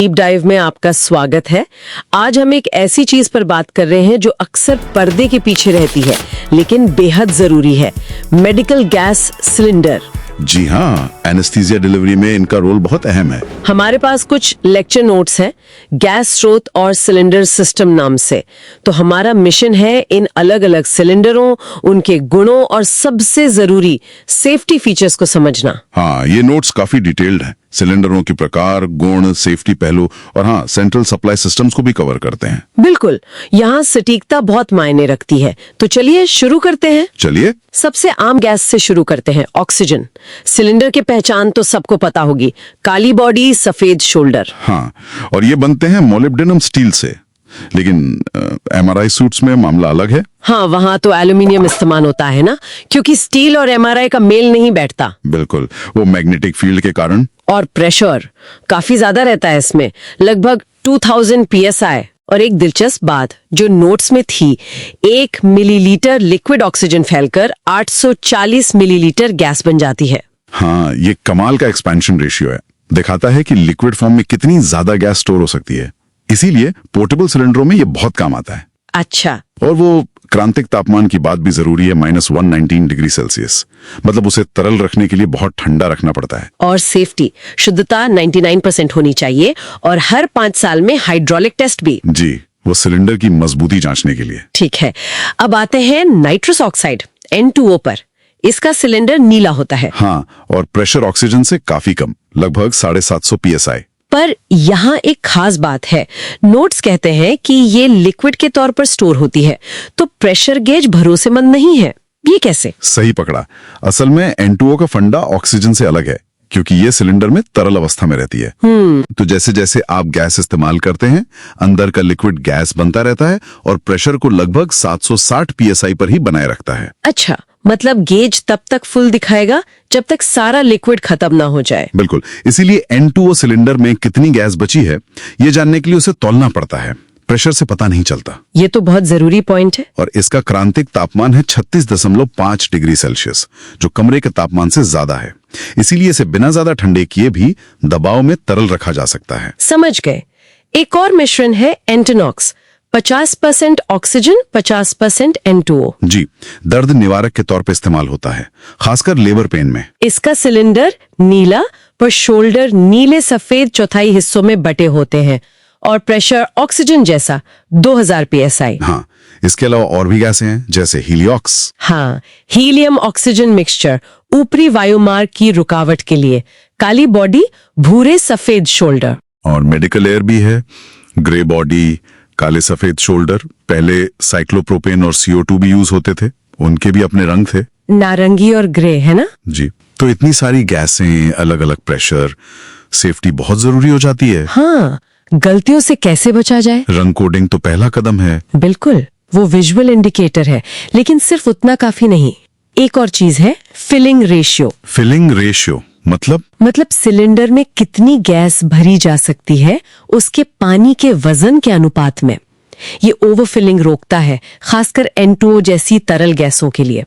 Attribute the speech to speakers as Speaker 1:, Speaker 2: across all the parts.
Speaker 1: Deep dive में आपका स्वागत है। आज हम एक ऐसी चीज पर बात कर रहे हैं जो अक्सर पर्दे के पीछे रहती है लेकिन बेहद जरूरी है, मेडिकल गैस सिलेंडर।
Speaker 2: जी हाँ, एनेस्थीसिया डिलीवरी में इनका रोल बहुत अहम है।
Speaker 1: हमारे पास कुछ लेक्चर नोट्स हैं गैस स्रोत और सिलेंडर सिस्टम नाम से। तो हमारा मिशन है इन अलग अलग सिलेंडरों, उनके गुणों और सबसे जरूरी सेफ्टी फीचर्स को समझना।
Speaker 2: हाँ, ये नोट्स काफी डिटेल्ड हैं। सिलेंडरों के प्रकार, गुण, सेफ्टी पहलू और हाँ, सेंट्रल सप्लाई सिस्टम्स को भी कवर करते हैं।
Speaker 1: बिल्कुल, यहाँ सटीकता बहुत मायने रखती है। तो चलिए शुरू करते हैं।
Speaker 2: चलिए,
Speaker 1: सबसे आम गैस से शुरू करते हैं, ऑक्सीजन। सिलेंडर की पहचान तो सबको पता होगी, काली बॉडी, सफेद शोल्डर।
Speaker 2: हाँ, और ये बनते हैं मोलिब्डेनम स्टील से। लेकिन एमआरआई सूट्स में मामला अलग है।
Speaker 1: हाँ, वहाँ तो एल्यूमिनियम इस्तेमाल होता है ना, क्योंकि स्टील और एमआरआई का मेल नहीं बैठता।
Speaker 2: बिल्कुल, वो मैग्नेटिक फील्ड के कारण।
Speaker 1: और प्रेशर काफी ज्यादा रहता है इसमें, लगभग 2000 psi। और एक दिलचस्प बात जो नोट्स में थी, 1 मिलीलीटर लिक्विड ऑक्सीजन फैलकर 840 मिलीलीटर गैस बन जाती है।
Speaker 2: हाँ, ये कमाल का एक्सपेंशन रेशियो है। दिखाता है कि लिक्विड फॉर्म में कितनी ज्यादा गैस स्टोर हो सकती है। इसीलिए पोर्टेबल सिलेंडरों में ये बहुत काम आता है।
Speaker 1: अच्छा,
Speaker 2: और वो क्रांतिक तापमान की बात भी जरूरी है, -119 डिग्री सेल्सियस। मतलब उसे तरल रखने के लिए बहुत ठंडा रखना पड़ता है।
Speaker 1: और सेफ्टी, शुद्धता 99% होनी चाहिए और हर 5 साल में हाइड्रोलिक टेस्ट भी।
Speaker 2: जी, वो सिलेंडर की मजबूती जांचने के लिए।
Speaker 1: ठीक है, अब आते हैं नाइट्रस ऑक्साइड N2O पर। इसका सिलेंडर नीला होता है।
Speaker 2: हाँ, और प्रेशर ऑक्सीजन से काफी कम, लगभग 750 psi।
Speaker 1: पर यहाँ एक खास बात है, नोट्स कहते हैं कि ये लिक्विड के तौर पर स्टोर होती है, तो प्रेशर गेज भरोसेमंद नहीं है। ये कैसे?
Speaker 2: सही पकड़ा। असल में N2O का फंडा ऑक्सीजन से अलग है, क्योंकि ये सिलेंडर में तरल अवस्था में रहती है। तो जैसे जैसे आप गैस इस्तेमाल करते हैं, अंदर का लिक्विड गैस बनता रहता है और प्रेशर को लगभग 760 psi पर ही बनाए रखता है।
Speaker 1: अच्छा, मतलब गेज तब तक फुल दिखाएगा जब तक सारा लिक्विड खत्म ना हो जाए।
Speaker 2: बिल्कुल, इसीलिए N2O सिलेंडर में कितनी गैस बची है, ये जानने के लिए उसे तौलना पड़ता है। प्रेशर से पता नहीं चलता।
Speaker 1: ये तो बहुत जरूरी पॉइंट है।
Speaker 2: और इसका क्रांतिक तापमान है 36.5 डिग्री सेल्सियस, जो कमरे के तापमान से ज्यादा है। इसीलिए इसे बिना ज्यादा ठंडे किए भी दबाव में तरल रखा जा सकता है।
Speaker 1: समझ गए। एक और मिश्रण है एंटोनॉक्स, 50% ऑक्सीजन, 50% N2O।
Speaker 2: जी, दर्द निवारक के तौर पर इस्तेमाल होता है, खासकर लेबर पेन में।
Speaker 1: इसका सिलेंडर नीला पर शोल्डर नीले सफेद चौथाई हिस्सों में बटे होते हैं और प्रेशर ऑक्सीजन जैसा 2000 psi।
Speaker 2: हाँ, इसके अलावा और भी गैसें हैं, जैसे हीलियोक्स।
Speaker 1: हाँ, हीलियम ऑक्सीजन मिक्सचर, ऊपरी वायुमार्ग की रुकावट के लिए। काली बॉडी, भूरे सफेद शोल्डर।
Speaker 2: और मेडिकल एयर भी है, ग्रे बॉडी, काले सफेद शोल्डर। पहले साइक्लोप्रोपेन और CO2 भी यूज होते थे, उनके भी अपने रंग थे,
Speaker 1: नारंगी और ग्रे, है ना?
Speaker 2: जी। तो इतनी सारी गैसें, अलग अलग प्रेशर, सेफ्टी बहुत जरूरी हो जाती है।
Speaker 1: हाँ, गलतियों से कैसे बचा जाए?
Speaker 2: रंग कोडिंग तो पहला कदम है।
Speaker 1: बिल्कुल, वो विजुअल इंडिकेटर है, लेकिन सिर्फ उतना काफी नहीं। एक और चीज है, फिलिंग रेशियो।
Speaker 2: फिलिंग रेशियो मतलब
Speaker 1: सिलेंडर में कितनी गैस भरी जा सकती है उसके पानी के वजन के अनुपात में। ये ओवरफिलिंग रोकता है, खासकर N2O जैसी तरल गैसों के लिए।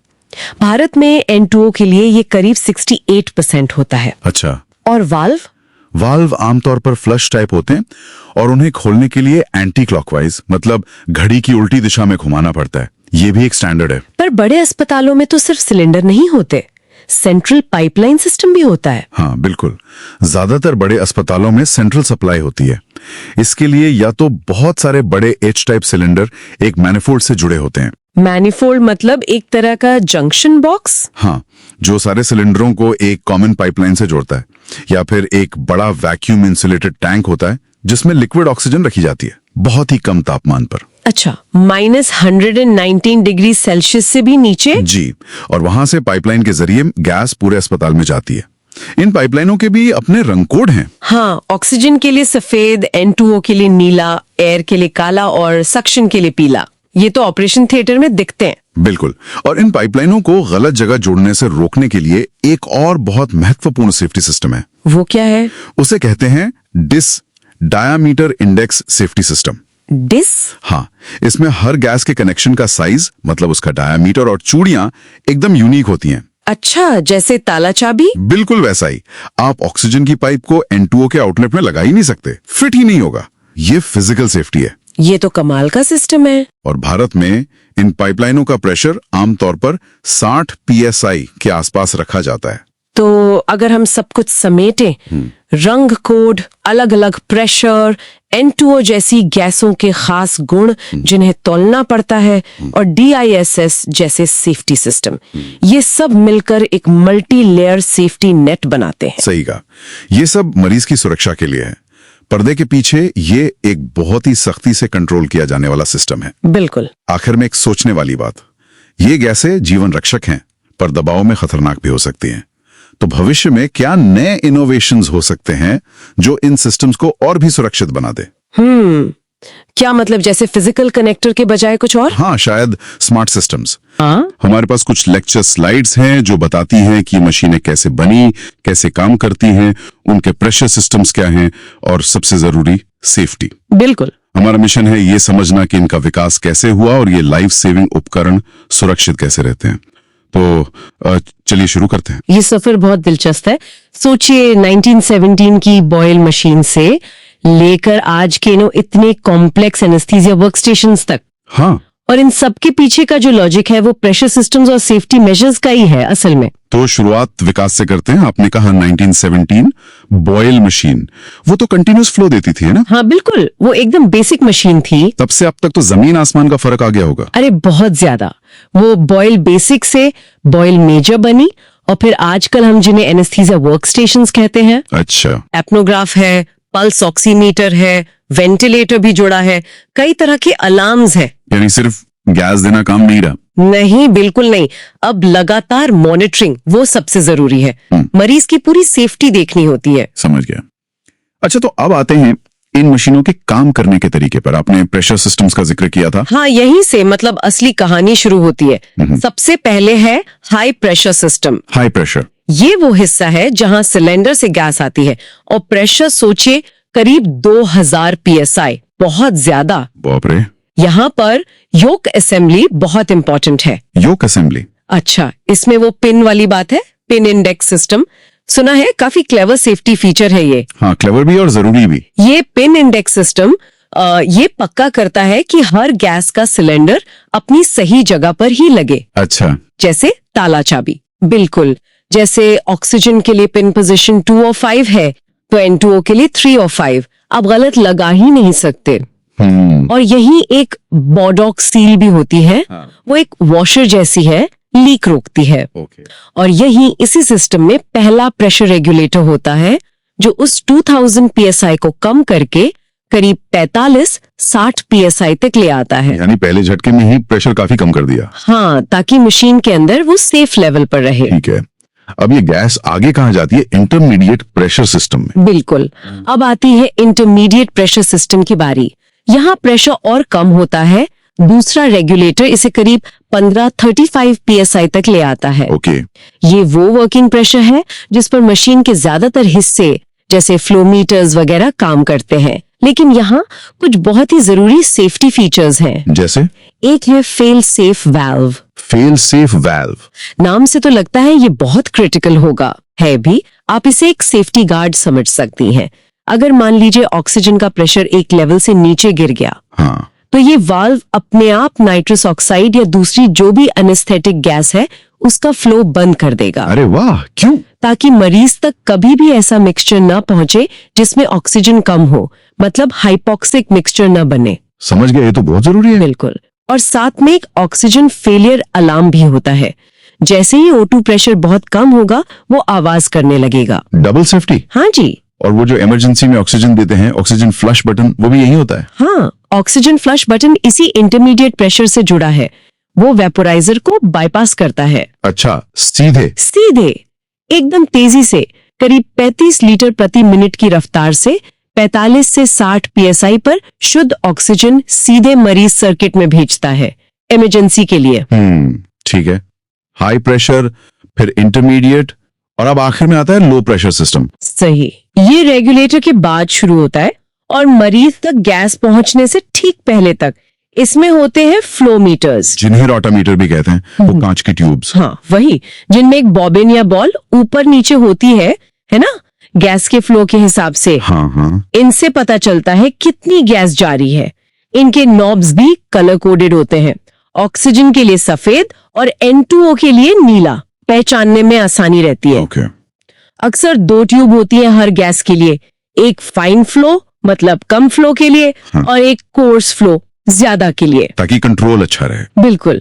Speaker 1: भारत में N2O के लिए ये करीब 68% होता है।
Speaker 2: अच्छा।
Speaker 1: और वाल्व
Speaker 2: आमतौर पर फ्लश टाइप होते हैं और उन्हें खोलने के लिए एंटी क्लॉकवाइज, मतलब घड़ी की उल्टी दिशा में घुमाना पड़ता है। ये भी एक स्टैंडर्ड है।
Speaker 1: पर बड़े अस्पतालों में तो सिर्फ सिलेंडर नहीं होते, सेंट्रल पाइपलाइन सिस्टम भी होता है।
Speaker 2: हाँ बिल्कुल, ज्यादातर बड़े अस्पतालों में सेंट्रल सप्लाई होती है। इसके लिए या तो बहुत सारे बड़े H टाइप सिलेंडर एक मैनिफोल्ड से जुड़े होते हैं।
Speaker 1: मैनिफोल्ड मतलब एक तरह का जंक्शन बॉक्स?
Speaker 2: हाँ, जो सारे सिलेंडरों को एक कॉमन पाइपलाइन से जोड़ता है। या फिर एक बड़ा वैक्यूम इंसुलेटेड टैंक होता है जिसमें लिक्विड ऑक्सीजन रखी जाती है, बहुत ही कम तापमान पर।
Speaker 1: अच्छा, -119 डिग्री सेल्सियस से भी नीचे?
Speaker 2: जी, और वहां से पाइपलाइन के जरिए गैस पूरे अस्पताल में जाती है। इन पाइपलाइनों के भी अपने रंग कोड हैं।
Speaker 1: हाँ, ऑक्सीजन के लिए सफेद, N2O के लिए नीला, एयर के लिए काला और सक्शन के लिए पीला। ये तो ऑपरेशन थिएटर में दिखते हैं।
Speaker 2: बिल्कुल, और इन पाइपलाइनों को गलत जगह जोड़ने से रोकने के लिए एक और बहुत महत्वपूर्ण सेफ्टी सिस्टम है।
Speaker 1: वो क्या है?
Speaker 2: उसे कहते हैं DISS, diameter index safety system.
Speaker 1: DISS?
Speaker 2: हाँ, इसमें हर गैस के कनेक्शन का साइज, मतलब उसका डायामीटर और चूड़ियां एकदम यूनिक होती हैं।
Speaker 1: अच्छा, जैसे ताला चाबी?
Speaker 2: बिल्कुल वैसा ही। आप ऑक्सीजन की पाइप को N2O के आउटलेट में लगा ही नहीं सकते, फिट ही नहीं होगा। ये फिजिकल सेफ्टी है।
Speaker 1: ये तो कमाल का सिस्टम है।
Speaker 2: और भारत में इन पाइपलाइनों का प्रेशर आमतौर पर 60 PSI के आसपास रखा जाता है।
Speaker 1: तो अगर हम सब कुछ समेटें, रंग कोड, अलग अलग प्रेशर, N2O जैसी गैसों के खास गुण जिन्हें तौलना पड़ता है, और DISS जैसे सेफ्टी सिस्टम, ये सब मिलकर एक मल्टी लेयर सेफ्टी नेट बनाते हैं।
Speaker 2: सही कहा। ये सब मरीज की सुरक्षा के लिए है। पर्दे के पीछे ये एक बहुत ही सख्ती से कंट्रोल किया जाने वाला सिस्टम है।
Speaker 1: बिल्कुल।
Speaker 2: आखिर में एक सोचने वाली बात, ये गैसें जीवन रक्षक हैं, पर दबाव में खतरनाक भी हो सकती हैं। तो भविष्य में क्या नए इनोवेशंस हो सकते हैं जो इन सिस्टम्स को और भी सुरक्षित बना दे?
Speaker 1: क्या मतलब, जैसे फिजिकल कनेक्टर के बजाय कुछ और?
Speaker 2: हाँ, शायद स्मार्ट सिस्टम्स।
Speaker 1: हाँ,
Speaker 2: हमारे पास कुछ लेक्चर स्लाइड्स हैं जो बताती हैं कि मशीनें कैसे बनी, कैसे काम करती हैं, उनके प्रेशर सिस्टम्स क्या हैं, और सबसे जरूरी सेफ्टी।
Speaker 1: बिल्कुल।
Speaker 2: हमारा मिशन है ये समझना कि इनका विकास कैसे हुआ और ये लाइफ सेविंग उपकरण सुरक्षित कैसे रहते हैं। तो चलिए शुरू करते हैं।
Speaker 1: ये सफर बहुत दिलचस्प है। सोचिए, 1917 की बॉयल मशीन से लेकर आज के इतने कॉम्प्लेक्स एनेस्थीसिया वर्कस्टेशंस तक।
Speaker 2: हाँ,
Speaker 1: और इन सब के पीछे का जो लॉजिक है वो प्रेशर सिस्टम्स और सेफ्टी मेजर्स का ही है असल में।
Speaker 2: तो शुरुआत विकास से करते हैं। आपने कहा 1917 बॉयल मशीन, वो तो कंटिन्यूस फ्लो देती थी, है ना?
Speaker 1: हाँ बिल्कुल, वो एकदम बेसिक मशीन थी।
Speaker 2: तब से अब तक तो जमीन आसमान का फर्क आ गया होगा।
Speaker 1: अरे बहुत ज्यादा। वो बॉयल बेसिक से बॉयल मेजर बनी, और फिर आजकल हम जिन्हें एनेस्थीसिया वर्कस्टेशंस कहते हैं।
Speaker 2: अच्छा।
Speaker 1: एप्नोग्राफ है, पल्स ऑक्सीमीटर है, वेंटिलेटर भी जुड़ा है, कई तरह के अलार्म्स है।
Speaker 2: यानी सिर्फ गैस देना काम नहीं रहा?
Speaker 1: नहीं, बिल्कुल नहीं। अब लगातार मॉनिटरिंग वो सबसे जरूरी है। मरीज की पूरी सेफ्टी देखनी होती है।
Speaker 2: समझ गया। अच्छा, तो अब आते हैं इन मशीनों के काम करने के तरीके पर। आपने प्रेशर सिस्टम्स का जिक्र किया था।
Speaker 1: हाँ, यहीं से मतलब असली कहानी शुरू होती है। सबसे पहले है high pressure system.
Speaker 2: High pressure, ये
Speaker 1: वो हिस्सा है जहां सिलेंडर से गैस आती है, और प्रेशर सोचिए करीब 2000 PSI, बहुत ज्यादा।
Speaker 2: बाप रे।
Speaker 1: यहाँ पर योक असेंबली बहुत इंपॉर्टेंट है।
Speaker 2: योक असेंबली?
Speaker 1: अच्छा, इसमें वो पिन वाली बात है, पिन इंडेक्स सिस्टम। सुना है, काफी क्लेवर सेफ्टी फीचर है ये।
Speaker 2: हाँ, क्लेवर भी और जरूरी भी।
Speaker 1: ये पिन इंडेक्स सिस्टम ये पक्का करता है कि हर गैस का सिलेंडर अपनी सही जगह पर ही लगे।
Speaker 2: अच्छा।
Speaker 1: जैसे ताला चाबी। बिल्कुल। जैसे ऑक्सीजन के लिए पिन पोजीशन 2 और 5 है, तो N2O के लिए 3 और 5 आप गलत लगा ही नहीं सकते। और यही एक बॉडॉक सील भी होती है। वो एक वॉशर जैसी है, लीक रोकती है। और यही इसी सिस्टम में पहला प्रेशर रेगुलेटर होता है जो उस 2000 PSI को कम करके करीब 45-60 PSI तक ले आता है।
Speaker 2: यानी पहले झटके में ही प्रेशर काफी कम कर दिया।
Speaker 1: हाँ, ताकि मशीन के अंदर वो सेफ लेवल पर रहे।
Speaker 2: ठीक है। अब ये गैस आगे कहाँ जाती है? इंटरमीडिएट प्रेशर सिस्टम में।
Speaker 1: बिल्कुल। अब आती है इंटरमीडिएट प्रेशर सिस्टम की बारी। यहाँ प्रेशर और कम होता है। दूसरा रेगुलेटर इसे करीब 15-35 PSI तक ले आता है।
Speaker 2: ओके।
Speaker 1: ये वो वर्किंग प्रेशर है जिस पर मशीन के ज्यादातर हिस्से जैसे फ्लोमीटर्स वगैरह काम करते हैं। लेकिन यहाँ कुछ बहुत ही जरूरी सेफ्टी फीचर्स हैं।
Speaker 2: जैसे?
Speaker 1: एक है fail safe valve.
Speaker 2: Fail safe valve,
Speaker 1: नाम से तो लगता है ये बहुत क्रिटिकल होगा, है भी। आप इसे एक सेफ्टी गार्ड समझ सकती हैं। अगर मान लीजिए ऑक्सीजन का प्रेशर एक लेवल से नीचे गिर गया,
Speaker 2: हाँ,
Speaker 1: तो ये वाल्व अपने आप नाइट्रस ऑक्साइड या दूसरी जो भी एनेस्थेटिक गैस है उसका फ्लो बंद कर देगा।
Speaker 2: अरे वाह, क्यों?
Speaker 1: ताकि मरीज तक कभी भी ऐसा मिक्सचर ना पहुंचे जिसमें ऑक्सीजन कम हो, मतलब हाइपोक्सिक मिक्सचर ना बने।
Speaker 2: समझ गया, ये तो बहुत जरूरी है।
Speaker 1: बिल्कुल। और साथ में एक ऑक्सीजन फेलियर अलार्म भी होता है। जैसे ही O2 प्रेशर बहुत कम होगा वो आवाज करने लगेगा।
Speaker 2: Double safety?
Speaker 1: हाँ जी।
Speaker 2: और वो जो इमरजेंसी में ऑक्सीजन देते हैं, ऑक्सीजन फ्लश बटन, वो भी यही होता है?
Speaker 1: हाँ, ऑक्सीजन फ्लश बटन इसी इंटरमीडिएट प्रेशर से जुड़ा है। वो वेपोराइजर को बाईपास करता है।
Speaker 2: अच्छा, सीधे?
Speaker 1: सीधे, एकदम तेजी से, करीब 35 लीटर प्रति मिनट की रफ्तार से 45 से 60 PSI पर शुद्ध ऑक्सीजन सीधे मरीज सर्किट में भेजता है इमरजेंसी के लिए।
Speaker 2: ठीक है। हाई प्रेशर, फिर इंटरमीडिएट, और अब आखिर में आता है लो प्रेशर सिस्टम।
Speaker 1: सही। ये रेगुलेटर के बाद शुरू होता है और मरीज तक गैस पहुंचने से ठीक पहले तक इसमें होते हैं फ्लो मीटर्स।
Speaker 2: जिन्हें रोटामीटर भी कहते हैं, वो कांच की ट्यूब्स।
Speaker 1: हाँ वही, जिनमें एक बॉबिन या बॉल ऊपर नीचे होती है ना, गैस के फ्लो के हिसाब से।
Speaker 2: हाँ हाँ।
Speaker 1: इनसे पता चलता है कितनी गैस जारी है। इनके नॉब्स भी कलर कोडेड होते हैं, ऑक्सीजन के लिए सफेद और N2O के लिए नीला। पहचानने में आसानी रहती है।
Speaker 2: ओके।
Speaker 1: अक्सर 2 ट्यूब होती है हर गैस के लिए, एक फाइन फ्लो मतलब कम फ्लो के लिए, और एक कोर्स फ्लो ज्यादा के लिए,
Speaker 2: ताकि कंट्रोल अच्छा रहे।
Speaker 1: बिल्कुल।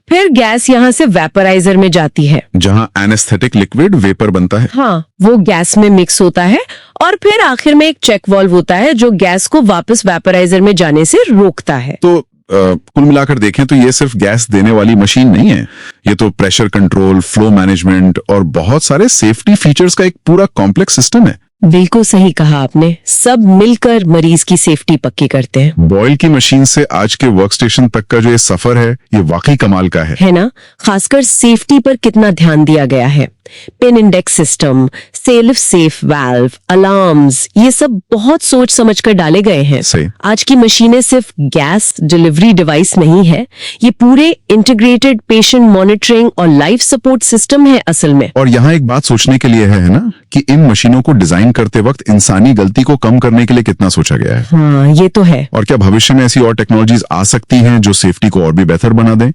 Speaker 1: फिर गैस यहाँ से वेपराइजर में जाती है,
Speaker 2: जहां एनेस्थेटिक लिक्विड वेपर बनता है।
Speaker 1: हाँ वो गैस में मिक्स होता है, और फिर आखिर में एक चेक वाल्व होता है जो गैस को वापस वेपराइजर में जाने से रोकता है।
Speaker 2: तो कुल मिलाकर देखें तो ये सिर्फ गैस देने वाली मशीन नहीं है, ये तो प्रेशर कंट्रोल, फ्लो मैनेजमेंट और बहुत सारे सेफ्टी फीचर्स का एक पूरा कॉम्प्लेक्स सिस्टम है।
Speaker 1: बिल्कुल सही कहा आपने, सब मिलकर मरीज की सेफ्टी पक्की करते हैं।
Speaker 2: बॉयल की मशीन से आज के वर्कस्टेशन तक का जो ये सफर है, ये वाकई कमाल का है
Speaker 1: ना? खासकर सेफ्टी पर कितना ध्यान दिया गया है। Pin index system, safe valve, alarms, ये सब बहुत सोच समझ कर डाले गए हैं।
Speaker 2: सही।
Speaker 1: आज की मशीनें सिर्फ गैस डिलीवरी डिवाइस नहीं है, ये पूरे इंटीग्रेटेड पेशेंट मॉनिटरिंग और लाइफ सपोर्ट सिस्टम है असल में।
Speaker 2: और यहाँ एक बात सोचने के लिए है ना, कि इन मशीनों को डिजाइन करते वक्त इंसानी गलती को कम करने के लिए कितना सोचा गया है।
Speaker 1: हाँ ये तो है।
Speaker 2: और क्या भविष्य में ऐसी और टेक्नोलॉजीज आ सकती हैं जो सेफ्टी को और भी बेहतर बना दें?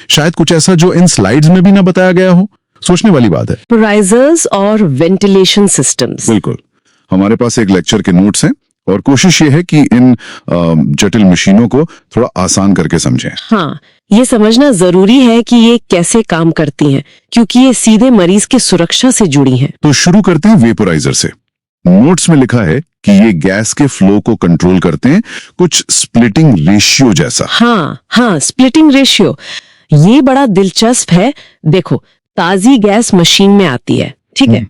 Speaker 2: शायद कुछ ऐसा जो इन स्लाइड्स में भी ना बताया गया हो। सोचने वाली बात है।
Speaker 1: वेपराइजर्स और वेंटिलेशन सिस्टम्स।
Speaker 2: बिल्कुल। हमारे पास एक लेक्चर के नोट्स हैं और कोशिश ये है कि इन जटिल मशीनों को थोड़ा आसान करके समझें।
Speaker 1: हाँ, ये समझना जरूरी है कि ये कैसे काम करती हैं, क्योंकि ये सीधे मरीज की सुरक्षा से जुड़ी हैं।
Speaker 2: तो शुरू करते हैं वेपोराइजर से। नोट्स में लिखा है कि ये गैस के फ्लो को कंट्रोल करते हैं, कुछ स्प्लिटिंग रेशियो जैसा।
Speaker 1: हाँ, स्प्लिटिंग रेशियो, ये बड़ा दिलचस्प है। देखो, ताजी गैस मशीन में आती है, ठीक है।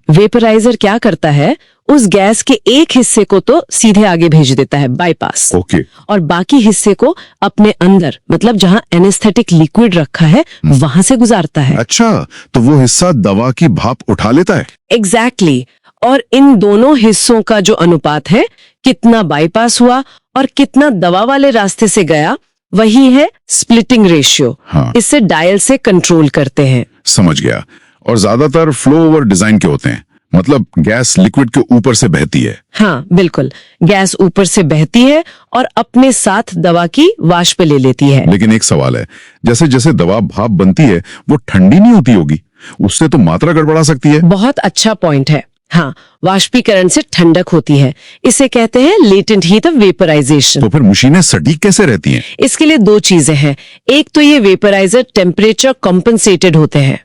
Speaker 1: वेपराइजर क्या करता है, उस गैस के एक हिस्से को तो सीधे आगे भेज देता है, बाईपास।
Speaker 2: ओके। और
Speaker 1: बाकी हिस्से को अपने अंदर, मतलब जहां एनेस्थेटिक लिक्विड रखा है, वहां से गुजारता है।
Speaker 2: अच्छा, तो वो हिस्सा दवा की भाप उठा लेता है।
Speaker 1: एग्जैक्टली। और इन दोनों हिस्सों का जो अनुपात है, कितना बाईपास हुआ और कितना दवा वाले रास्ते से गया, वही है स्प्लिटिंग रेशियो।
Speaker 2: हाँ।
Speaker 1: इससे डायल से कंट्रोल करते हैं।
Speaker 2: समझ गया। और ज्यादातर फ्लो ओवर डिजाइन के होते हैं, मतलब गैस लिक्विड के ऊपर से बहती है।
Speaker 1: हाँ बिल्कुल, गैस ऊपर से बहती है और अपने साथ दवा की वाष्प ले लेती है।
Speaker 2: लेकिन एक सवाल है, जैसे जैसे दवा भाप बनती है, वो ठंडी नहीं होती होगी? उससे तो मात्रा गड़बड़ा सकती है।
Speaker 1: बहुत अच्छा पॉइंट है। हाँ, वाष्पीकरण से ठंडक होती है, इसे कहते हैं लेटेंट हीट ऑफ वेपराइजेशन।
Speaker 2: तो फिर मशीनें सटीक कैसे रहती हैं?
Speaker 1: इसके लिए 2 चीजें हैं। एक तो ये वेपराइजर टेम्परेचर कॉम्पनसेटेड होते हैं।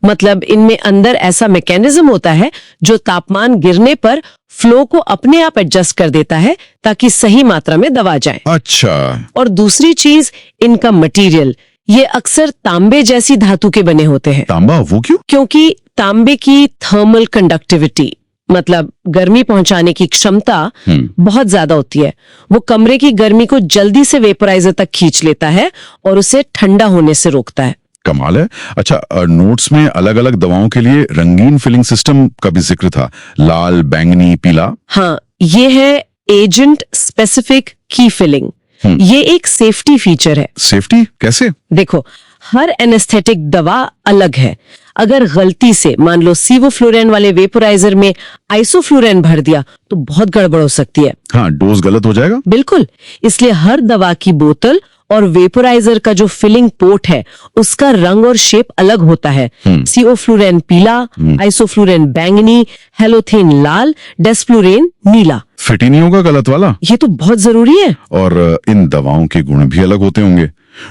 Speaker 1: मतलब इनमें अंदर ऐसा मैकेनिज्म होता है जो तापमान गिरने पर फ्लो को अपने आप एडजस्ट कर देता है, ताकि सही मात्रा में दवा जाए।
Speaker 2: अच्छा।
Speaker 1: और दूसरी चीज, इनका मटेरियल, ये अक्सर तांबे जैसी धातु के बने होते हैं।
Speaker 2: तांबा, वो क्यों?
Speaker 1: क्योंकि तांबे की थर्मल कंडक्टिविटी, मतलब गर्मी पहुंचाने की क्षमता बहुत ज्यादा होती है। वो कमरे की गर्मी को जल्दी से वेपराइजर तक खींच लेता है और उसे ठंडा होने से रोकता है।
Speaker 2: कमाल है। अच्छा, नोट्स में अलग अलग दवाओं के लिए रंगीन फिलिंग सिस्टम का भी जिक्र था, लाल, बैंगनी, पीला।
Speaker 1: हाँ, ये है एजेंट स्पेसिफिक की फिलिंग। ये एक सेफ्टी फीचर है।
Speaker 2: सेफ्टी कैसे?
Speaker 1: देखो, हर एनेस्थेटिक दवा अलग है। अगर गलती से मान लो सीवोफ्लोरेन वाले वेपोराइजर में आइसोफ्लोरेन भर दिया तो बहुत गड़बड़ हो सकती है।
Speaker 2: हाँ, डोज गलत हो जाएगा।
Speaker 1: बिल्कुल। इसलिए हर दवा की बोतल और वेपोराइजर का जो फिलिंग पोर्ट है, उसका रंग और शेप अलग होता है। सीओफ्लोरेन पीला, आइसोफ्लोरेन बैंगनी, हेलोथेन लाल, डेस्फ्लोरेन नीला।
Speaker 2: फिट ही नहीं होगा गलत वाला।
Speaker 1: ये तो बहुत जरूरी है।
Speaker 2: और इन दवाओं के गुण भी अलग होते होंगे।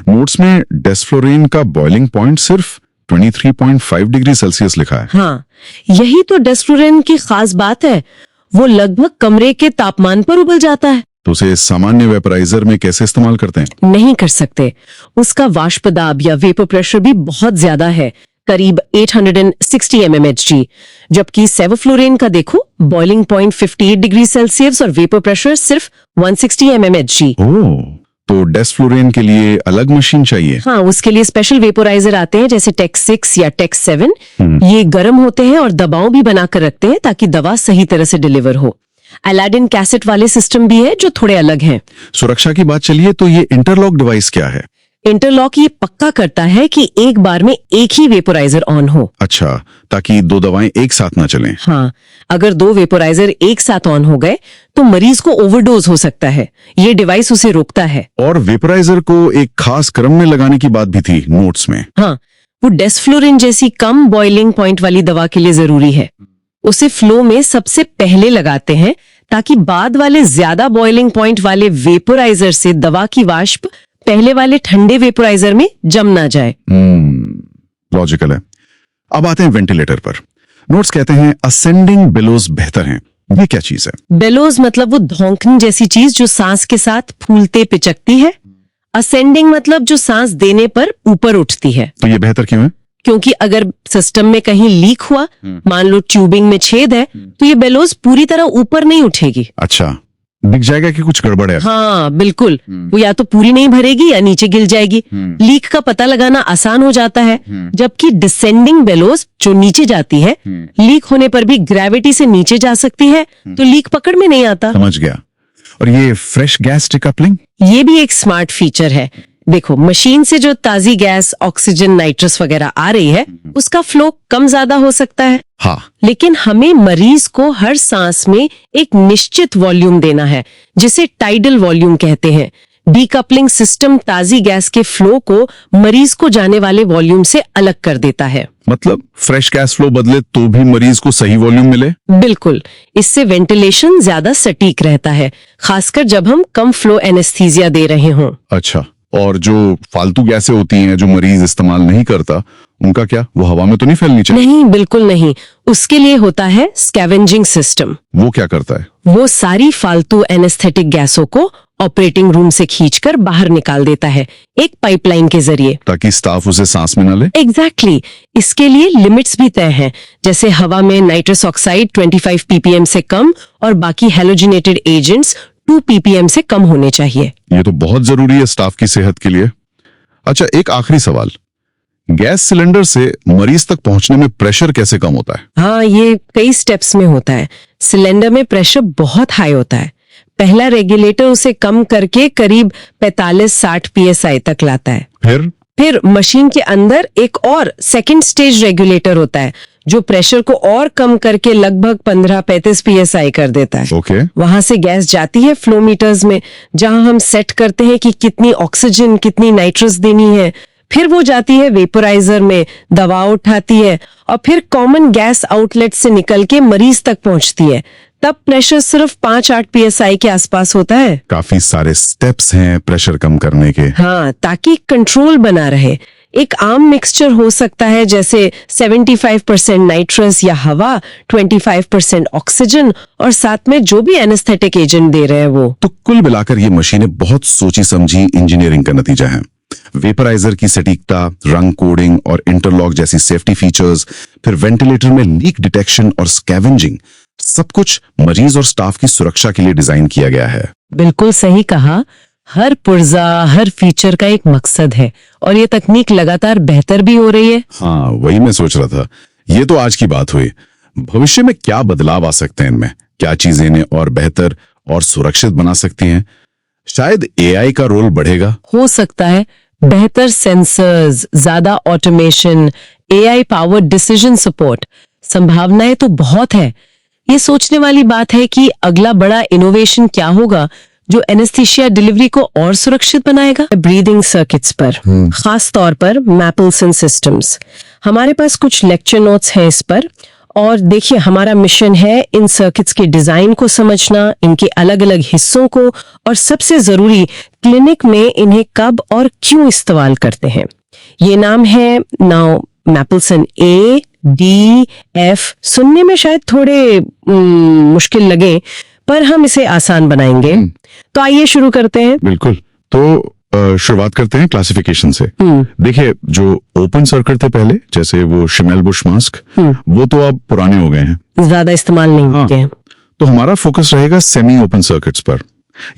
Speaker 2: नोट्स में डेस्फ्लोरेन का बॉइलिंग पॉइंट सिर्फ 23.5 डिग्री सेल्सियस लिखा है।
Speaker 1: हाँ, यही तो डेस्फ्लोरेन की खास बात है। वो लगभग कमरे के तापमान पर उबल जाता है।
Speaker 2: तो उसे सामान्य वेपराइजर में कैसे इस्तेमाल करते हैं?
Speaker 1: नहीं कर सकते। उसका वाष्प दाब या वेपर प्रेशर भी बहुत ज्यादा है, करीब 860 mmHg। जबकि सेवोफ्लोरेन का देखो, बॉइलिंग पॉइंट 58 डिग्री सेल्सियस और वेपर प्रेशर सिर्फ 160 mmHg।
Speaker 2: ओह, तो डेस्फ्लोरेन के लिए अलग मशीन चाहिए?
Speaker 1: हाँ, उसके लिए स्पेशल वेपोराइजर आते हैं, जैसे टेक्स 6 या टेक्स 7। ये गर्म होते हैं और दबाव भी बनाकर रखते हैं ताकि दवा सही तरह से डिलीवर हो। अलादीन कैसेट वाले सिस्टम भी है जो थोड़े अलग हैं।
Speaker 2: सुरक्षा की बात चलिए तो ये इंटरलॉक डिवाइस क्या है?
Speaker 1: इंटरलॉक ये पक्का करता है कि एक बार में एक ही वेपोराइजर ऑन हो।
Speaker 2: अच्छा, ताकि दो दवाएं एक साथ ना चलें।
Speaker 1: हाँ, अगर दो वेपोराइजर एक साथ ऑन हो गए तो मरीज को ओवरडोज हो सकता है। ये डिवाइस उसे रोकता है।
Speaker 2: और वेपोराइजर को एक खास क्रम में लगाने की बात भी थी नोट्स में।
Speaker 1: हाँ, वो डेस्फ्लोरिन जैसी कम बॉइलिंग पॉइंट वाली दवा के लिए जरूरी है। उसे फ्लो में सबसे पहले लगाते हैं ताकि बाद वाले ज्यादा बॉइलिंग पॉइंट वाले वेपोराइजर से दवा की वाष्प पहले वाले ठंडे वेपोराइजर में जम ना जाए।
Speaker 2: लॉजिकल है। अब आते हैं वेंटिलेटर पर। नोट्स कहते हैं असेंडिंग बेलोज बेहतर हैं। ये क्या चीज है?
Speaker 1: बेलोज मतलब वो धौंकनी जैसी चीज जो सांस के साथ फूलते पिचकती है। असेंडिंग मतलब जो सांस देने पर ऊपर उठती है।
Speaker 2: तो ये बेहतर क्यों है?
Speaker 1: क्योंकि अगर सिस्टम में कहीं लीक हुआ, मान लो ट्यूबिंग में छेद है, तो ये बेलोज पूरी तरह ऊपर नहीं उठेगी।
Speaker 2: अच्छा, दिख जाएगा कि कुछ गड़बड़ है।
Speaker 1: हाँ बिल्कुल, वो या तो पूरी नहीं भरेगी या नीचे गिर जाएगी। लीक का पता लगाना आसान हो जाता है। जबकि डिसेंडिंग बेलोज जो नीचे जाती है, लीक होने पर भी ग्रेविटी से नीचे जा सकती है, तो लीक पकड़ में नहीं आता।
Speaker 2: समझ गया। और ये फ्रेश गैस डिकपलिंग,
Speaker 1: ये भी एक स्मार्ट फीचर है। देखो, मशीन से जो ताजी गैस, ऑक्सीजन, नाइट्रस वगैरह आ रही है, उसका फ्लो कम ज्यादा हो सकता है।
Speaker 2: हाँ,
Speaker 1: लेकिन हमें मरीज को हर सांस में एक निश्चित वॉल्यूम देना है, जिसे टाइडल वॉल्यूम कहते हैं। डीकपलिंग सिस्टम ताजी गैस के फ्लो को मरीज को जाने वाले वॉल्यूम से अलग कर देता है।
Speaker 2: मतलब फ्रेश गैस फ्लो बदले तो भी मरीज को सही वॉल्यूम मिले।
Speaker 1: बिल्कुल, इससे वेंटिलेशन ज्यादा सटीक रहता है, खासकर जब हम कम फ्लो एनेस्थीसिया दे रहे हों।
Speaker 2: अच्छा, और जो फालतू गैसें होती हैं जो मरीज इस्तेमाल नहीं करता, उनका क्या? वो हवा में तो नहीं फैलनी चाहिए?
Speaker 1: नहीं, बिल्कुल नहीं। उसके लिए होता है स्कैवेंजिंग सिस्टम।
Speaker 2: वो क्या करता है?
Speaker 1: वो सारी फालतू एनेस्थेटिक गैसों को ऑपरेटिंग रूम से खींचकर बाहर निकाल देता है, एक पाइपलाइन के जरिए,
Speaker 2: ताकि स्टाफ उसे सांस में न ले।
Speaker 1: एग्जैक्टली। इसके लिए लिमिट्स भी तय हैं, जैसे हवा में नाइट्रस ऑक्साइड 25 ppm से कम और बाकी हेलोजिनेटेड एजेंट्स 2 ppm से कम होने चाहिए।
Speaker 2: ये तो बहुत जरूरी है स्टाफ की सेहत के लिए। अच्छा, एक आखिरी सवाल, गैस सिलेंडर से मरीज तक पहुंचने में प्रेशर कैसे कम होता है?
Speaker 1: हाँ, ये कई स्टेप्स में होता है। सिलेंडर में प्रेशर बहुत हाई होता है। पहला रेगुलेटर उसे कम करके करीब 45-60 psi तक लाता है। फिर मशीन के अंदर एक और सेकंड स्टेज रेगुलेटर होता है, जो प्रेशर को और कम करके लगभग 15-35 psi कर देता है।
Speaker 2: ओके।
Speaker 1: वहां से गैस जाती है फ्लो मीटर्स में, जहां हम सेट करते हैं कि कितनी ऑक्सीजन, कितनी नाइट्रस देनी है। फिर वो जाती है वेपोराइजर में, दवा उठाती है और फिर कॉमन गैस आउटलेट से निकल के मरीज तक पहुंचती है। तब प्रेशर सिर्फ 5-8 psi के आसपास होता है।
Speaker 2: काफी सारे स्टेप्स हैं प्रेशर कम करने के।
Speaker 1: हाँ, ताकि कंट्रोल बना रहे। एक आम मिक्सचर हो सकता है, जैसे 75% नाइट्रस या हवा, 25% ऑक्सीजन और साथ में जो भी एनेस्थेटिक एजेंट दे रहे हैं वो।
Speaker 2: तो कुल मिलाकर ये मशीनें बहुत सोची समझी इंजीनियरिंग का नतीजा है। वेपराइजर की सटीकता, रंग कोडिंग और इंटरलॉक जैसी सेफ्टी फीचर्स, फिर वेंटिलेटर में लीक डिटेक्शन और स्कैवेंजिंग, सब कुछ मरीज और स्टाफ की सुरक्षा के लिए डिजाइन किया गया है।
Speaker 1: बिल्कुल सही कहा। हर पुर्जा, हर फीचर का एक मकसद है और ये तकनीक लगातार बेहतर भी हो रही है।
Speaker 2: हाँ, वही मैं सोच रहा था। ये तो आज की बात हुई। भविष्य में क्या बदलाव आ सकते हैं इनमें? क्या चीजें इन्हें और बेहतर और सुरक्षित बना सकती हैं? शायद एआई का रोल बढ़ेगा।
Speaker 1: हो सकता है, बेहतर सेंसर्स, ज्यादा automation, AI powered decision support. संभावनाएं तो बहुत है। ये सोचने वाली बात है कि अगला बड़ा इनोवेशन क्या होगा जो एनेस्थीसिया डिलीवरी को और सुरक्षित बनाएगा। ब्रीदिंग सर्किट्स पर, खास तौर पर मैपल्सन सिस्टम्स। हमारे पास कुछ लेक्चर नोट्स हैं इस पर। और देखिए, हमारा मिशन है इन सर्किट्स के डिजाइन को समझना, इनके अलग अलग हिस्सों को, और सबसे जरूरी क्लिनिक में इन्हें कब और क्यों इस्तेमाल करते हैं। ये नाम है नाउ मैपल्सन A, D, F। सुनने में शायद थोड़े मुश्किल लगे, पर हम इसे आसान बनाएंगे। तो आइए शुरू करते हैं।
Speaker 2: बिल्कुल। तो शुरुआत करते हैं क्लासिफिकेशन से। देखिए, जो ओपन सर्किट थे पहले, जैसे वो शिमेल बुश मास्क, वो तो अब पुराने हो गए हैं,
Speaker 1: ज्यादा इस्तेमाल नहीं होते हैं।
Speaker 2: तो हमारा फोकस रहेगा सेमी ओपन सर्किट्स पर।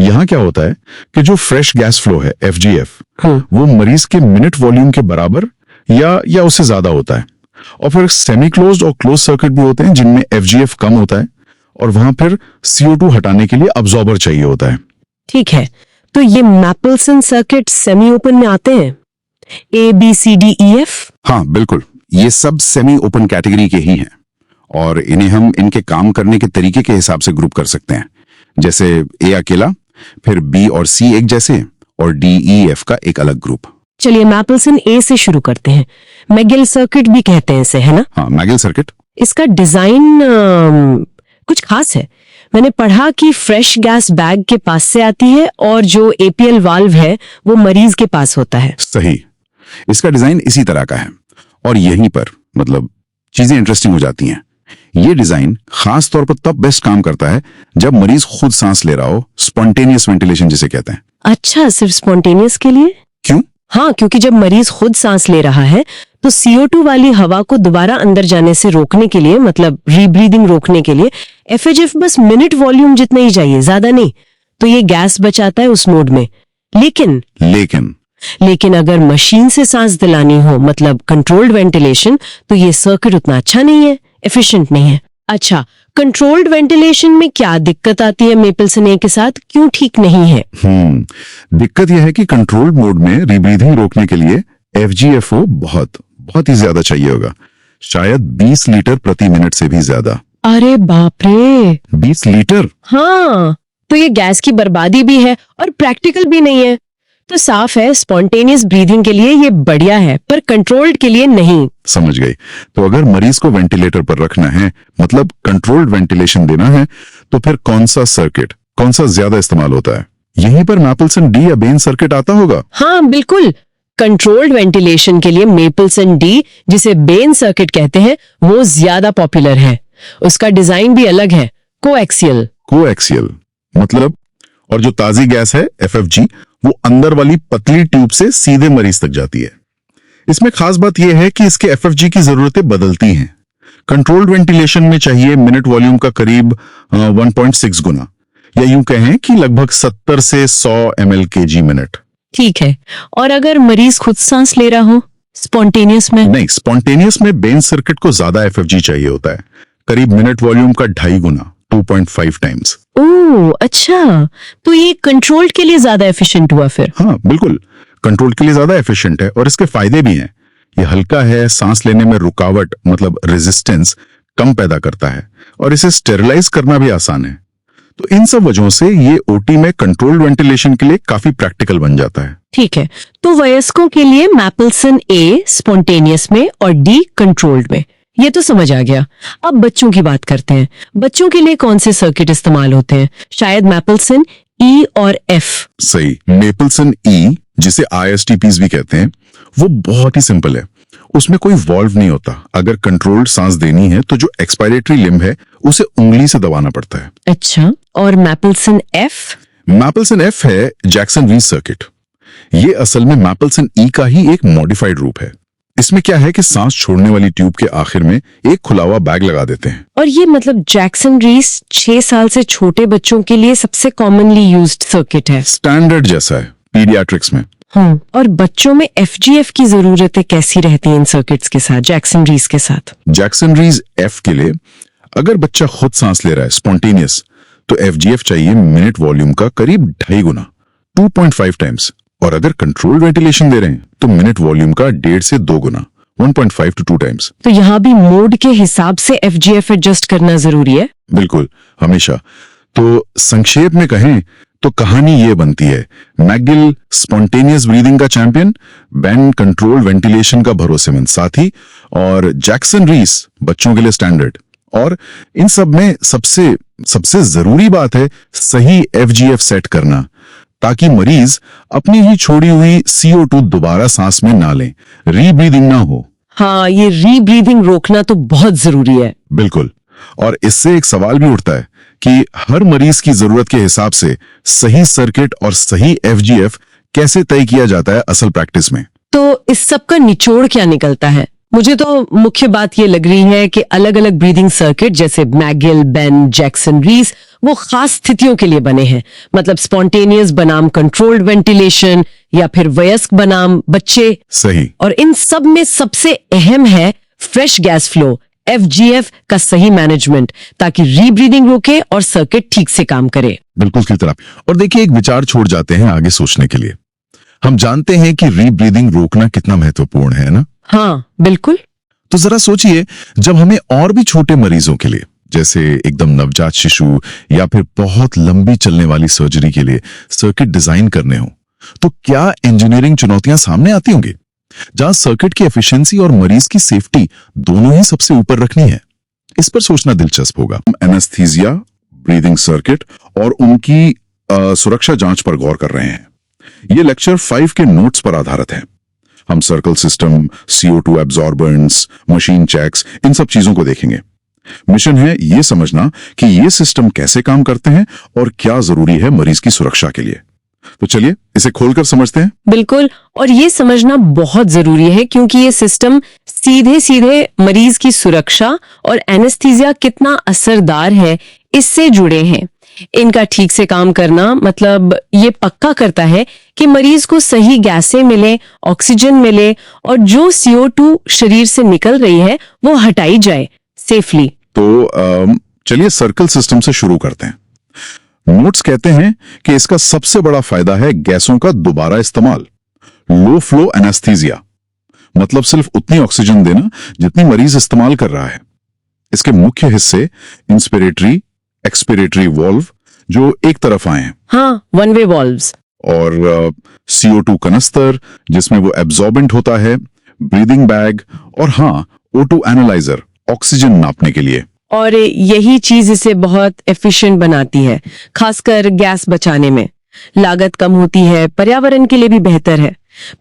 Speaker 2: यहाँ क्या होता है कि जो फ्रेश गैस फ्लो है FGF, वो मरीज के मिनट वॉल्यूम के बराबर या उससे ज्यादा होता है। और फिर सेमी क्लोज्ड और क्लोज सर्किट भी होते हैं जिनमें FGF कम होता है और वहां फिर CO2 हटाने के लिए अब्जॉर्बर चाहिए होता है।
Speaker 1: ठीक है, तो ये मैपल्सन सर्किट सेमी ओपन में आते हैं, ABCDEF?
Speaker 3: हाँ बिल्कुल, ये सब सेमी ओपन कैटेगरी के ही हैं और इन्हें हम इनके काम करने के तरीके के हिसाब से ग्रुप कर सकते हैं। जैसे A अकेला, फिर B और C एक जैसे, और DEF का एक अलग ग्रुप।
Speaker 1: चलिए मैपल्सन A से शुरू करते हैं। मैगिल सर्किट भी कहते हैं इसे, है ना?
Speaker 3: हाँ, मैगिल सर्किट।
Speaker 1: इसका डिजाइन कुछ खास है। मैंने पढ़ा कि फ्रेश गैस बैग के पास से आती है और जो APL वाल्व है वो मरीज के पास होता है।
Speaker 3: सही, इसका डिजाइन इसी तरह का है और यहीं पर मतलब चीजें इंटरेस्टिंग हो जाती हैं। ये डिजाइन खास तौर पर तब बेस्ट काम करता है जब मरीज खुद सांस ले रहा हो, स्पॉन्टेनियस वेंटिलेशन जिसे कहते हैं।
Speaker 1: अच्छा, सिर्फ स्पॉन्टेनियस के लिए?
Speaker 3: क्यों?
Speaker 1: हाँ, क्योंकि जब मरीज खुद सांस ले रहा है तो CO2 वाली हवा को दोबारा अंदर जाने से रोकने के लिए, मतलब रीब्रीदिंग रोकने के लिए FHF बस मिनट वॉल्यूम जितना ही चाहिए, ज्यादा नहीं। तो ये गैस बचाता है उस मोड में। लेकिन अगर मशीन से सांस दिलानी हो, मतलब कंट्रोल्ड वेंटिलेशन, तो ये सर्किट उतना अच्छा नहीं है, एफिशिएंट नहीं है। अच्छा, कंट्रोल्ड वेंटिलेशन में क्या दिक्कत आती है मेपल्सन ए के साथ, क्यों ठीक नहीं है?
Speaker 2: दिक्कत यह है कि कंट्रोल मोड में रीब्रीथिंग रोकने के लिए FGFO बहुत ही ज्यादा चाहिए होगा, शायद 20 लीटर प्रति मिनट से भी ज्यादा।
Speaker 1: अरे बाप रे,
Speaker 2: 20 लीटर?
Speaker 1: हाँ, तो ये गैस की बर्बादी भी है और प्रैक्टिकल भी नहीं है। तो साफ है, स्पॉन्टेनियस ब्रीदिंग के लिए ये बढ़िया है, पर कंट्रोल्ड के लिए नहीं।
Speaker 2: समझ गई। तो अगर मरीज को वेंटिलेटर पर रखना है, मतलब कंट्रोल्ड वेंटिलेशन देना है, तो फिर कौन सा ज्यादा इस्तेमाल होता है? यहीं पर मैपल्सन डी या बेन सर्किट आता होगा।
Speaker 1: हाँ बिल्कुल, कंट्रोल्ड वेंटिलेशन के लिए मेपल्सन डी, जिसे बेन सर्किट कहते हैं, वो ज्यादा पॉपुलर है। उसका डिजाइन भी अलग है, कोएक्सियल मतलब, और जो ताजी गैस है FFG, वो अंदर वाली पतली ट्यूब से सीधे मरीज तक जाती है। इसमें खास बात यह है कि इसके FFG की जरूरतें बदलती हैं। कंट्रोल्ड वेंटिलेशन में चाहिए मिनट वॉल्यूम का करीब 1.6 गुना, या यूं कहें कि लगभग 70 से 100 ml/kg मिनट। ठीक है, और अगर मरीज खुद सांस ले रहा हो स्पॉन्टेनियस में?
Speaker 2: नहीं, स्पॉन्टेनियस में बेन सर्किट को ज्यादा FFG चाहिए होता है, करीब मिनट वॉल्यूम का 2.5 गुना, 2.5 टाइम्स।
Speaker 1: ओह अच्छा, तो ये कंट्रोल्ड के लिए ज्यादा एफिशिएंट हुआ फिर?
Speaker 2: हाँ बिल्कुल, कंट्रोल के लिए ज्यादा एफिशिएंट है और इसके फायदे भी हैं। ये हल्का है, सांस लेने में रुकावट मतलब रेजिस्टेंस कम पैदा करता है, और इसे स्टेरिलाइज करना भी आसान है। तो इन सब वजहों से ये OT में कंट्रोल्ड वेंटिलेशन के लिए काफी प्रैक्टिकल बन जाता है।
Speaker 1: ठीक है, तो वयस्कों के लिए मैपल्सन ए स्पॉन्टेनियस में और डी कंट्रोल्ड में, ये तो समझ आ गया। अब बच्चों की बात करते हैं। बच्चों के लिए कौन से सर्किट इस्तेमाल होते हैं? शायद मैपल्सन E और F।
Speaker 2: सही, मेपल्सन E, जिसे ISTPs भी कहते हैं, वो बहुत ही सिंपल है। उसमें कोई वॉल्व नहीं होता। अगर कंट्रोल्ड सांस देनी है तो जो एक्सपायरेटरी लिम्ब है उसे उंगली से दबाना पड़ता है।
Speaker 1: अच्छा, और मैपल्सन F?
Speaker 2: मैपल्सन F है जैक्सन रीज सर्किट। ये असल में मैपल्सन E का ही एक मॉडिफाइड रूप है। इसमें क्या है कि सांस छोड़ने वाली ट्यूब के आखिर में एक खुला हुआ बैग लगा देते हैं।
Speaker 1: और ये मतलब जैक्सन रीज 6 साल से छोटे बच्चों के लिए सबसे कॉमनली यूज्ड सर्किट है।
Speaker 2: स्टैंडर्ड जैसा है पीडियाट्रिक्स में।
Speaker 1: और बच्चों में FGF की जरूरतें कैसी रहती हैं इन सर्किट्स के साथ, जैक्सन रीज के साथ?
Speaker 2: जैक्सन रीज F के लिए अगर बच्चा खुद सांस ले रहा है स्पॉन्टेनियस, तो FGF चाहिए मिनट वॉल्यूम का करीब 2.5 गुना, 2.5 टाइम्स। और अगर कंट्रोल वेंटिलेशन दे रहे हैं तो मिनट वॉल्यूम का 1.5 से 2 गुना, 1.5 to 2 टाइम्स।
Speaker 1: तो यहाँ भी मोड के हिसाब से FGF एडजस्ट करना जरूरी है?
Speaker 2: बिल्कुल, हमेशा। तो संक्षेप में कहें तो कहानी ये बनती है, मैगिल स्पॉन्टेनियस ब्रीदिंग का चैंपियन, बेन कंट्रोल वेंटिलेशन का भरोसेमंद साथी, और जैक्सन रीस बच्चों के लिए स्टैंडर्ड। और इन सब में सबसे जरूरी बात है सही FGF सेट करना, ताकि मरीज अपनी ही छोड़ी हुई CO2 दोबारा सांस में ना लें, रीब्रीदिंग ना हो।
Speaker 1: हाँ, ये रीब्रीदिंग रोकना तो बहुत जरूरी है।
Speaker 2: बिल्कुल। और इससे एक सवाल भी उठता है कि हर मरीज की जरूरत के हिसाब से सही सर्किट और सही FGF कैसे तय किया जाता है असल प्रैक्टिस में।
Speaker 1: तो इस सब का निचोड़ क्या निकलता है? मुझे तो मुख्य बात ये लग रही है कि अलग अलग ब्रीदिंग सर्किट जैसे मैगिल, बेन, जैक्सन रीस वो खास स्थितियों के लिए बने हैं। मतलब स्पॉन्टेनियस बनाम कंट्रोल्ड वेंटिलेशन, या फिर वयस्क बनाम बच्चे।
Speaker 2: सही।
Speaker 1: और इन सब में सबसे अहम है फ्रेश गैस फ्लो, FGF का सही मैनेजमेंट, ताकि रीब्रीदिंग रोके और सर्किट ठीक से काम करे।
Speaker 2: बिल्कुल की तरह। और देखिए, एक विचार छोड़ जाते हैं आगे सोचने के लिए। हम जानते हैं कि रीब्रीदिंग रोकना कितना महत्वपूर्ण है ना?
Speaker 1: हाँ बिल्कुल।
Speaker 2: तो जरा सोचिए, जब हमें और भी छोटे मरीजों के लिए, जैसे एकदम नवजात शिशु या फिर बहुत लंबी चलने वाली सर्जरी के लिए सर्किट डिजाइन करने हो, तो क्या इंजीनियरिंग चुनौतियां सामने आती होंगी, जहां सर्किट की एफिशिएंसी और मरीज की सेफ्टी दोनों ही सबसे ऊपर रखनी है। इस पर सोचना दिलचस्प होगा। एनेस्थीसिया, ब्रीदिंग सर्किट और उनकी सुरक्षा जांच पर गौर कर रहे हैं। ये लेक्चर 5 के नोट्स पर आधारित है। हम circle system, CO2 absorbents, machine checks, इन सब चीजों को देखेंगे। मिशन है ये समझना कि ये सिस्टम कैसे काम करते हैं और क्या जरूरी है मरीज की सुरक्षा के लिए। तो चलिए इसे खोलकर समझते हैं।
Speaker 1: बिल्कुल, और ये समझना बहुत जरूरी है क्योंकि ये सिस्टम सीधे सीधे मरीज की सुरक्षा और एनेस्थीसिया कितना असरदार है इससे जुड़े हैं। इनका ठीक से काम करना मतलब ये पक्का करता है कि मरीज को सही गैसें मिले, ऑक्सीजन मिले और जो CO2 शरीर से निकल रही है वो हटाई जाए सेफली।
Speaker 2: तो चलिए सर्कल सिस्टम से शुरू करते हैं। नोट्स कहते हैं कि इसका सबसे बड़ा फायदा है गैसों का दोबारा इस्तेमाल, लो फ्लो एनेस्थीसिया, मतलब सिर्फ उतनी ऑक्सीजन देना जितनी मरीज इस्तेमाल कर रहा है। इसके मुख्य हिस्से इंस्पिरेटरी, एक्सपिरेटरी वाल्व जो एक तरफ आए हैं,
Speaker 1: हाँ, वन वे वाल्व्स,
Speaker 2: और CO2 कनस्तर जिसमें वो एब्जॉर्बेंट होता है, ब्रीदिंग बैग, और हाँ, O2 एनालाइजर ऑक्सीजन नापने के लिए।
Speaker 1: और यही चीज इसे बहुत एफिशिएंट बनाती है, खासकर गैस बचाने में। लागत कम होती है, पर्यावरण के लिए भी बेहतर है।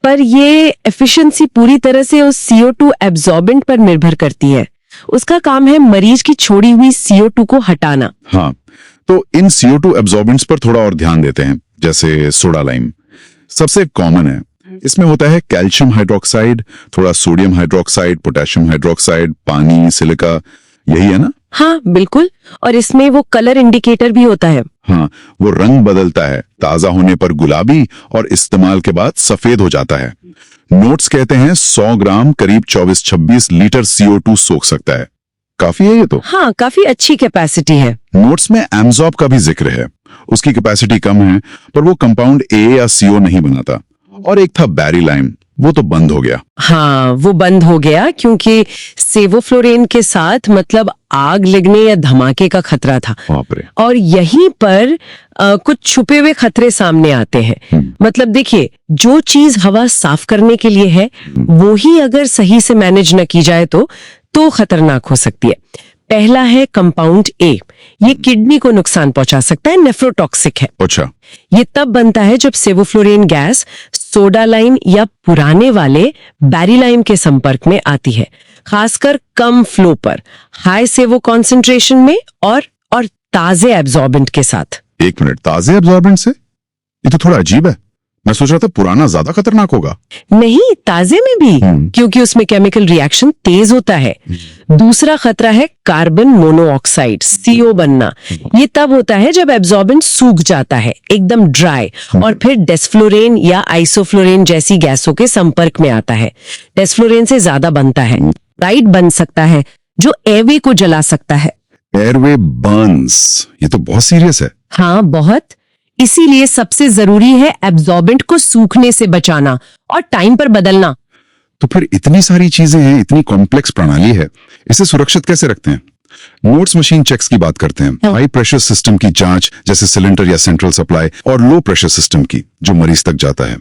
Speaker 1: पर ये एफिशिएंसी पूरी तरह से उस CO2 एब्जॉर्बेंट पर निर्भर करती है। उसका काम है मरीज की छोड़ी हुई CO2 को हटाना।
Speaker 2: हाँ, तो इन CO2 एब्जॉर्बेंट्स पर थोड़ा और ध्यान देते हैं। जैसे सोडा लाइम सबसे कॉमन है। इसमें होता है कैल्शियम हाइड्रोक्साइड, थोड़ा सोडियम हाइड्रोक्साइड, पोटेशियम हाइड्रोक्साइड, पानी, सिलिका, यही है ना?
Speaker 1: हाँ बिल्कुल, और इसमें वो कलर इंडिकेटर भी होता है।
Speaker 2: हाँ, वो रंग बदलता है, ताजा होने पर गुलाबी और इस्तेमाल के बाद सफेद हो जाता है। नोट्स कहते हैं 100 ग्राम करीब 24-26 लीटर CO2 सोख सकता है। काफी है ये तो।
Speaker 1: हाँ, काफी अच्छी कैपेसिटी है।
Speaker 2: नोट्स में एम्जॉर्ब का भी जिक्र है। उसकी कैपेसिटी कम है, पर वो कंपाउंड A या CO नहीं बनाता। और एक था बैरिलाइम, वो तो बंद हो गया।
Speaker 1: हाँ, वो बंद हो गया क्योंकि सेवोफ्लोरेन के साथ मतलब आग लगने या धमाके का खतरा था।
Speaker 2: बाप रे।
Speaker 1: और यहीं पर कुछ छुपे हुए खतरे सामने आते हैं। मतलब देखिए, जो चीज हवा साफ करने के लिए है वो ही अगर सही से मैनेज न की जाए तो खतरनाक हो सकती है। पहला है कंपाउंड A। ये किडनी को नुकसान पहुंचा सकता है, नेफ्रोटॉक्सिक है।
Speaker 2: अच्छा।
Speaker 1: ये तब बनता है जब सेवोफ्लोरेन गैस सोडा लाइम या पुराने वाले बैरिलाइम के संपर्क में आती है, खासकर कम फ्लो पर, हाई सेवो कॉन्सेंट्रेशन में और ताजे एब्जॉर्बेंट के साथ।
Speaker 2: एक मिनट, ताजे एब्जॉर्बेंट से? ये तो थोड़ा अजीब है। मैं सोच रहा था पुराना ज्यादा खतरनाक होगा।
Speaker 1: नहीं, ताजे में भी, क्योंकि उसमें केमिकल रिएक्शन तेज होता है। दूसरा खतरा है कार्बन मोनोऑक्साइड, CO बनना। ये तब होता है जब एब्जॉर्बेंट सूख जाता है, एकदम ड्राई, और फिर डेस्फ्लोरेन या आइसोफ्लोरेन जैसी गैसों के संपर्क में आता है। डेस्फ्लोरेन से ज्यादा बनता है, राइट बन सकता है, जो एयरवे को जला सकता है।
Speaker 2: एयरवे बर्न्स, ये तो बहुत सीरियस है।
Speaker 1: हाँ, बहुत। इसीलिए सबसे जरूरी है एब्जॉर्बेंट को सूखने से बचाना और टाइम पर बदलना।
Speaker 2: तो फिर इतनी सारी चीजें हैं, इतनी कॉम्प्लेक्स प्रणाली है, इसे सुरक्षित कैसे रखते हैं? नोट्स मशीन चेक्स की बात करते हैं। हाई प्रेशर सिस्टम की जांच, जैसे सिलेंडर या सेंट्रल सप्लाई, और लो प्रेशर सिस्टम की, जो मरीज तक जाता है।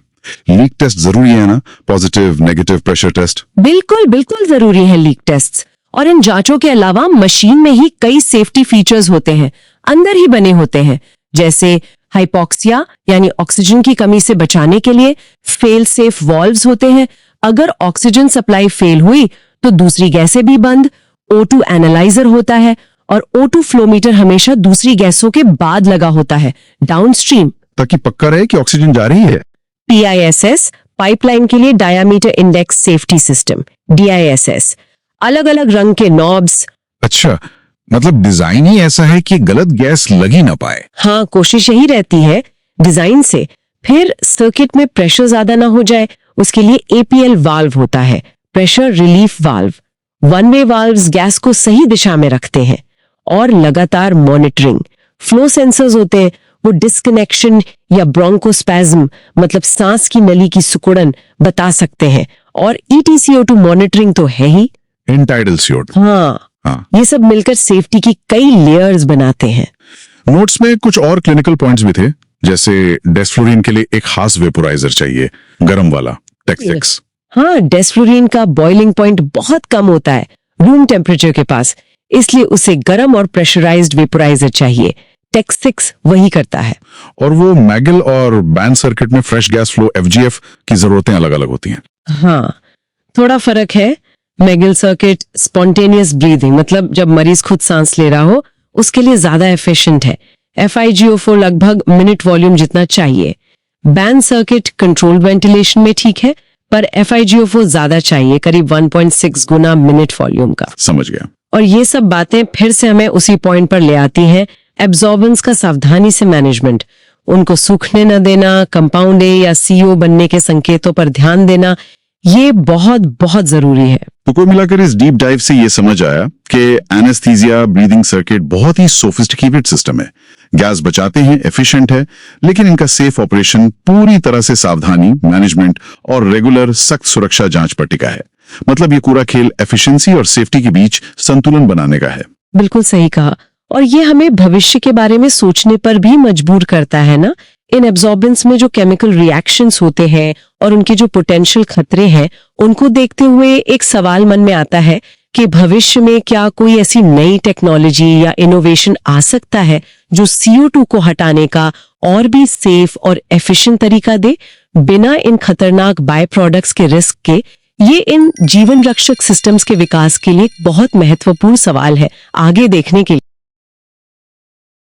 Speaker 2: लीक टेस्ट जरूरी है ना? Positive, negative pressure test.
Speaker 1: बिल्कुल बिल्कुल जरूरी है लीक टेस्ट। और इन जांचों के अलावा मशीन में ही कई सेफ्टी फीचर्स होते हैं, अंदर ही बने होते हैं, जैसे हाइपोक्सिया यानी ऑक्सीजन की कमी से बचाने के लिए फेल सेफ वाल्व्स होते हैं। अगर ऑक्सीजन सप्लाई फेल हुई तो दूसरी गैसें भी बंद। O2 एनालाइजर होता है, और O2 फ्लोमीटर हमेशा दूसरी गैसों के बाद लगा होता है, डाउनस्ट्रीम,
Speaker 2: ताकि पक्का रहे कि ऑक्सीजन जा रही है।
Speaker 1: PISS पाइपलाइन के लिए diameter index safety system, DISS, अलग अलग रंग के नॉब्स।
Speaker 3: अच्छा, मतलब डिजाइन ही ऐसा है कि गलत गैस लग ही ना पाए।
Speaker 1: हाँ, कोशिश यही रहती है डिजाइन से। फिर सर्किट में प्रेशर ज्यादा ना हो जाए, उसके लिए APL वाल्व होता है, pressure relief valve. One way valves gas को सही दिशा में रखते हैं और लगातार मॉनिटरिंग। फ्लो सेंसर्स होते हैं, वो डिस्कनेक्शन या ब्रोंकोस्पैज्म मतलब सांस की नली की सिकुड़न बता सकते हैं। और EtCO2 मॉनिटरिंग तो है ही।
Speaker 2: इंटाइडल CO2।
Speaker 1: हाँ, ये सब मिलकर सेफ्टी की कई लेयर्स बनाते हैं।
Speaker 2: नोट्स में कुछ और क्लिनिकल पॉइंट्स भी थे, जैसे डेस्फ्लोरिन के लिए एक खास वेपोराइजर चाहिए, गरम वाला, टेक्सिक्स।
Speaker 1: हाँ, डेस्फ्लोरिन का बॉइलिंग पॉइंट बहुत कम होता है रूम टेम्परेचर के पास, इसलिए उसे गर्म और प्रेशराइज्ड वेपोराइजर चाहिए। टेक्सिक्स वही करता है।
Speaker 2: और वो मैगल और बैन सर्किट में फ्रेश गैस फ्लो FGF की जरूरतें अलग अलग होती हैं।
Speaker 1: हाँ, थोड़ा फर्क है। मैगल सर्किट स्पॉन्टेनियस ब्रीदिंग मतलब जब मरीज खुद सांस ले रहा हो, उसके लिए ज्यादा एफिशिएंट है। FiGO4 लगभग मिनट वॉल्यूम जितना चाहिए। बैन सर्किट कंट्रोल्ड वेंटिलेशन में ठीक है, पर FiGO4 ज्यादा चाहिए, करीब 1.6 गुना मिनट वॉल्यूम का।
Speaker 2: समझ गया।
Speaker 1: और ये सब बातें फिर से हमें उसी पॉइंट पर ले आती हैं, एब्जॉर्बेंस का सावधानी से मैनेजमेंट। उनको सूखने न देना, कंपाउंड ए या CO बनने के संकेतों पर ध्यान देना, ये बहुत बहुत जरूरी है।
Speaker 2: तो कुल मिलाकर इस डीप डाइव से ये समझ आया कि एनेस्थीसिया ब्रीदिंग सर्किट बहुत ही सोफिस्टिकेटेड सिस्टम है। गैस बचाते हैं, एफिशिएंट है, लेकिन इनका सेफ ऑपरेशन पूरी तरह से सावधानी, मैनेजमेंट और रेगुलर सख्त सुरक्षा जांच पर टिका है। मतलब ये पूरा खेल एफिशिएंसी और सेफ्टी के बीच संतुलन बनाने का है।
Speaker 1: बिल्कुल सही कहा। और ये हमें भविष्य के बारे में सोचने पर भी मजबूर करता है ना। इन एब्जॉर्बेंस में जो केमिकल रिएक्शंस होते हैं और उनके जो पोटेंशियल खतरे हैं, उनको देखते हुए एक सवाल मन में आता है कि भविष्य में क्या कोई ऐसी नई टेक्नोलॉजी या इनोवेशन आ सकता है जो CO2 को हटाने का और भी सेफ और एफिशिएंट तरीका दे, बिना इन खतरनाक बाय प्रोडक्ट्स के रिस्क के। ये इन जीवन रक्षक सिस्टम्स के विकास के लिए बहुत महत्वपूर्ण सवाल है आगे देखने के लिए।